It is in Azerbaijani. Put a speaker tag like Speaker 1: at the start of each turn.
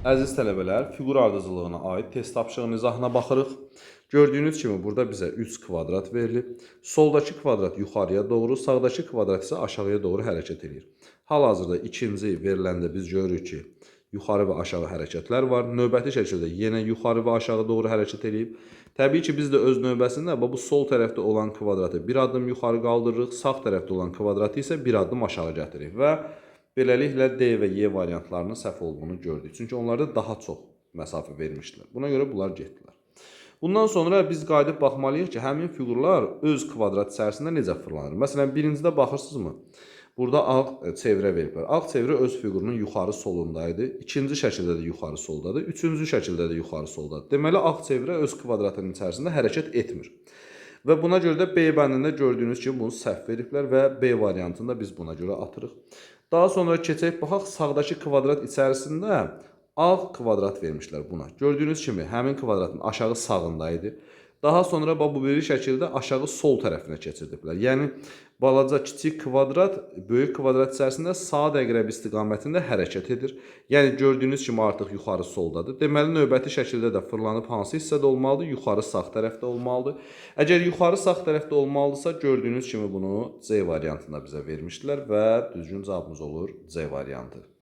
Speaker 1: Əziz tələbələr, fiqur ardıcıllığına aid test tapşırığının izahına baxırıq. Gördüyünüz kimi burada bizə 3 kvadrat verilib. Soldakı kvadrat yuxarıya doğru, sağdakı kvadrat isə aşağıya doğru hərəkət edir. Hal-hazırda ikinci veriləndə biz görürük ki, yuxarı və aşağı hərəkətlər var. Növbəti şəkildə yenə yuxarı və aşağı doğru hərəkət edib. Təbii ki, biz də öz növbəsində bu sol tərəfdə olan kvadratı bir addım yuxarı qaldırırıq, sağ tərəfdə olan kvadratı isə bir addım aşağı gətiririk və beləliklə D və Y variantlarının səhv olduğunu gördük. Çünki onlarda daha çox məsafə vermişdilər. Buna görə bunlar getdilər. Bundan sonra biz qayıdıb baxmalıyıq ki, həmin fiqurlar öz kvadrat içərisində necə fırlanır. Məsələn, birincidə baxırsınızmı? Burada ağ çevrə veriblər. Ağ çevrə öz fiqurunun yuxarı solundaydı. İkinci şəkildə də yuxarı soldadır. Üçüncü şəkildə də yuxarı soldadır. Deməli, ağ çevrə öz kvadratının içərisində hərəkət etmir. Və buna görə də B bəndində gördüyünüz kimi bunu səhv veriblər və B variantını da biz buna görə atırıq. Daha sonra keçək baxaq, sağdakı kvadrat içərisində ağ kvadrat vermişlər buna. Gördüyünüz kimi həmin kvadratın aşağı sağındaydı. Daha sonra bu bir şəkildə aşağı sol tərəfinə keçirdiblər. Yəni balaca kiçik kvadrat böyük kvadrat içərisində saat əqrəb istiqamətində hərəkət edir. Yəni gördüyünüz kimi artıq yuxarı soldadır. Deməli növbəti şəkildə də fırlanıb hansı hissədə olmalıdır? Yuxarı sağ tərəfdə olmalıdır. Əgər yuxarı sağ tərəfdə olmalıdırsa, gördüyünüz kimi bunu C variantında bizə vermişdilər və düzgün cavabımız olur C variantı.